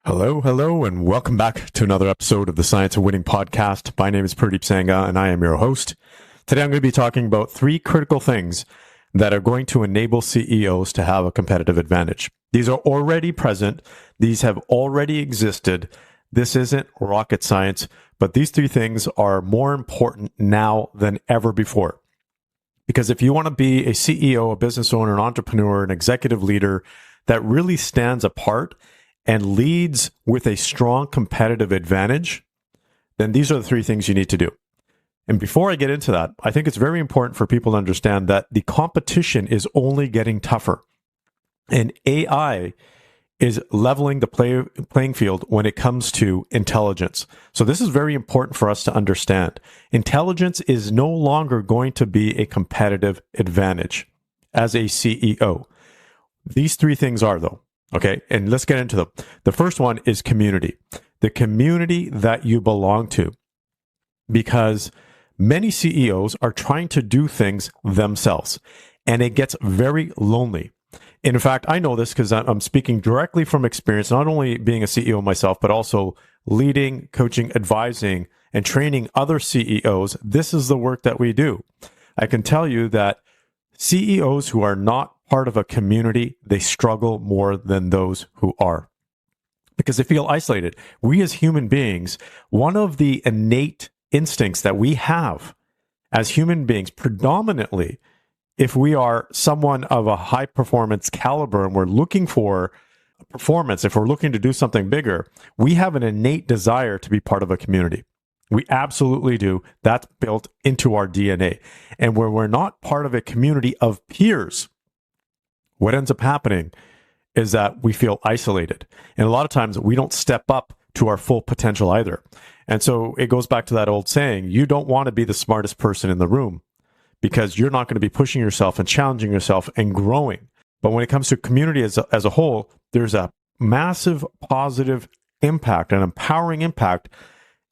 Hello, hello, and welcome back to another episode of the Science of Winning podcast. My name is Pradeep Sangha, and I am your host. Today, I'm going to be talking about 3 critical things that are going to enable CEOs to have a competitive advantage. These are already present. These have already existed. This isn't rocket science, but these 3 things are more important now than ever before. Because if you want to be a CEO, a business owner, an entrepreneur, an executive leader that really stands apart and leads with a strong competitive advantage, then these are the 3 things you need to do. And before I get into that, I think it's very important for people to understand that the competition is only getting tougher. And AI is leveling the playing field when it comes to intelligence. So this is very important for us to understand. Intelligence is no longer going to be a competitive advantage as a CEO. These 3 things are, though. Okay, and let's get into them. The first one is community. The community that you belong to. Because many CEOs are trying to do things themselves, and it gets very lonely. In fact, I know this because I'm speaking directly from experience, not only being a CEO myself, but also leading, coaching, advising, and training other CEOs. This is the work that we do. I can tell you that CEOs who are not part of a community, they struggle more than those who are because they feel isolated. We as human beings, one of the innate instincts that we have as human beings, predominantly, if we are someone of a high performance caliber and we're looking for performance, if we're looking to do something bigger, we have an innate desire to be part of a community. We absolutely do. That's built into our DNA. And where we're not part of a community of peers, what ends up happening is that we feel isolated. And a lot of times we don't step up to our full potential either. And so it goes back to that old saying, you don't want to be the smartest person in the room because you're not going to be pushing yourself and challenging yourself and growing. But when it comes to community as a whole, there's a massive positive impact, an empowering impact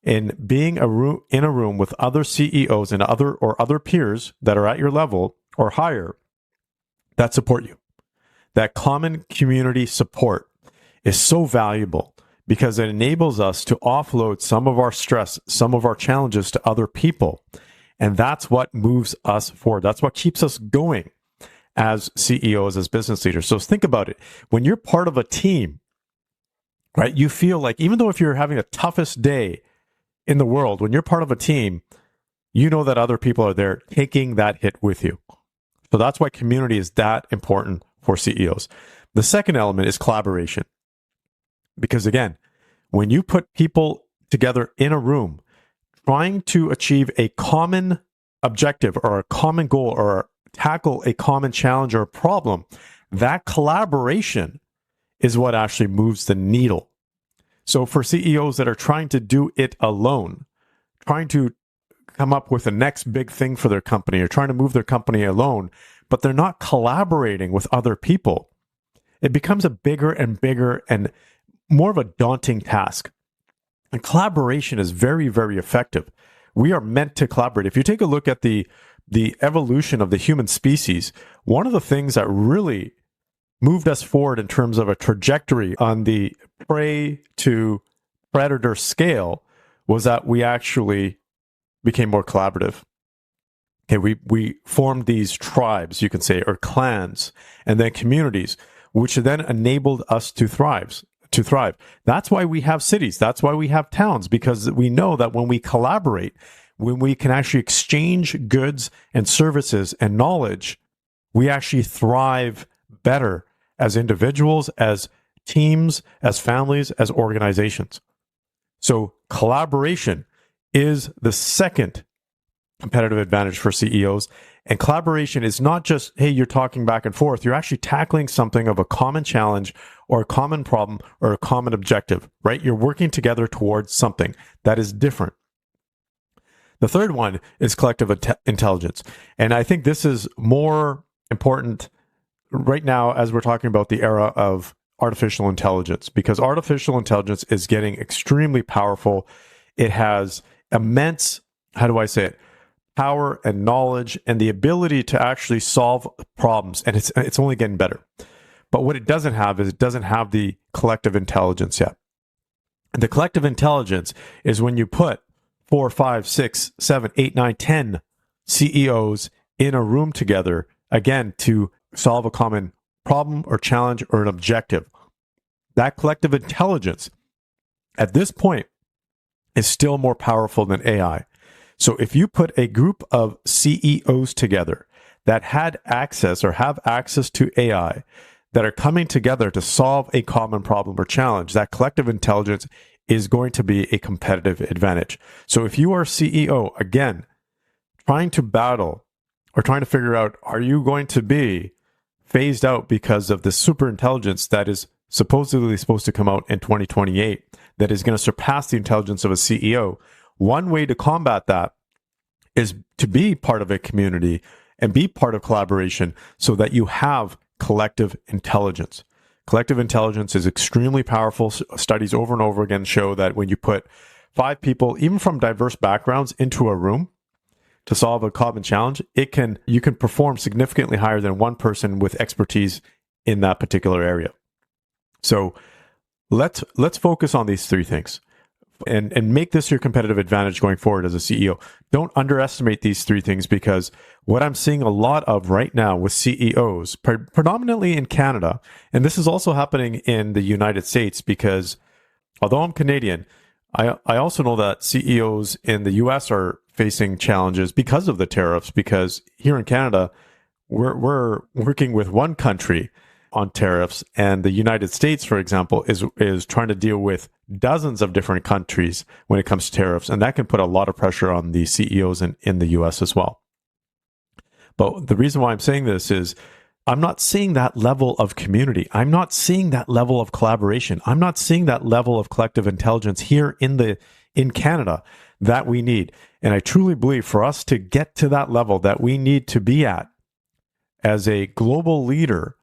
in being in a room with other CEOs and other peers that are at your level or higher that support you. That common community support is so valuable because it enables us to offload some of our stress, some of our challenges to other people. And that's what moves us forward. That's what keeps us going as CEOs, as business leaders. So think about it. When you're part of a team, right, you feel like even though if you're having the toughest day in the world, when you're part of a team, you know that other people are there taking that hit with you. So that's why community is that important for CEOs. The second element is collaboration. Because again, when you put people together in a room trying to achieve a common objective or a common goal or tackle a common challenge or a problem, that collaboration is what actually moves the needle. So for CEOs that are trying to do it alone, trying to come up with the next big thing for their company or trying to move their company alone, but they're not collaborating with other people, it becomes a bigger and bigger and more of a daunting task. And collaboration is very, very effective. We are meant to collaborate. If you take a look at the evolution of the human species, one of the things that really moved us forward in terms of a trajectory on the prey to predator scale was that we actually became more collaborative. Okay, we formed these tribes, you can say, or clans, and then communities, which then enabled us to thrive. That's why we have cities. That's why we have towns, because we know that when we collaborate, when we can actually exchange goods and services and knowledge, we actually thrive better as individuals, as teams, as families, as organizations. So collaboration is the second competitive advantage for CEOs. And collaboration is not just, hey, you're talking back and forth. You're actually tackling something of a common challenge or a common problem or a common objective, right? You're working together towards something that is different. The third one is collective intelligence. And I think this is more important right now as we're talking about the era of artificial intelligence, because artificial intelligence is getting extremely powerful. It has immense, how do I say it, power and knowledge and the ability to actually solve problems. And it's only getting better. But what it doesn't have is it doesn't have the collective intelligence yet. The collective intelligence is when you put 4, 5, 6, 7, 8, 9, 10 CEOs in a room together, again, to solve a common problem or challenge or an objective. That collective intelligence at this point is still more powerful than AI. So if you put a group of CEOs together that had access or have access to AI, that are coming together to solve a common problem or challenge, that collective intelligence is going to be a competitive advantage. So if you are CEO, again, trying to battle or trying to figure out, are you going to be phased out because of the super intelligence that is supposedly supposed to come out in 2028, that is going to surpass the intelligence of a CEO? One way to combat that is to be part of a community and be part of collaboration so that you have collective intelligence. Collective intelligence is extremely powerful. Studies over and over again show that when you put 5 people, even from diverse backgrounds, into a room to solve a common challenge, you can perform significantly higher than one person with expertise in that particular area. So let's focus on these 3 things and make this your competitive advantage going forward as a CEO. Don't underestimate these 3 things, because what I'm seeing a lot of right now with CEOs, predominantly in Canada, and this is also happening in the United States, because although I'm Canadian, I also know that CEOs in the US are facing challenges because of the tariffs, because here in Canada, we're working with one country on tariffs, and the United States, for example, is trying to deal with dozens of different countries when it comes to tariffs, and that can put a lot of pressure on the CEOs in the US as well. But the reason why I'm saying this is I'm not seeing that level of community. I'm not seeing that level of collaboration. I'm not seeing that level of collective intelligence here in Canada that we need. And I truly believe for us to get to that level that we need to be at as a global leader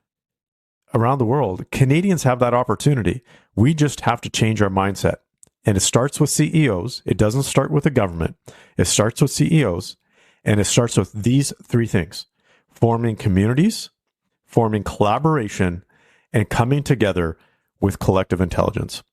around the world, Canadians have that opportunity. We just have to change our mindset. And it starts with CEOs. It doesn't start with the government. It starts with CEOs. And it starts with these 3 things: forming communities, forming collaboration, and coming together with collective intelligence.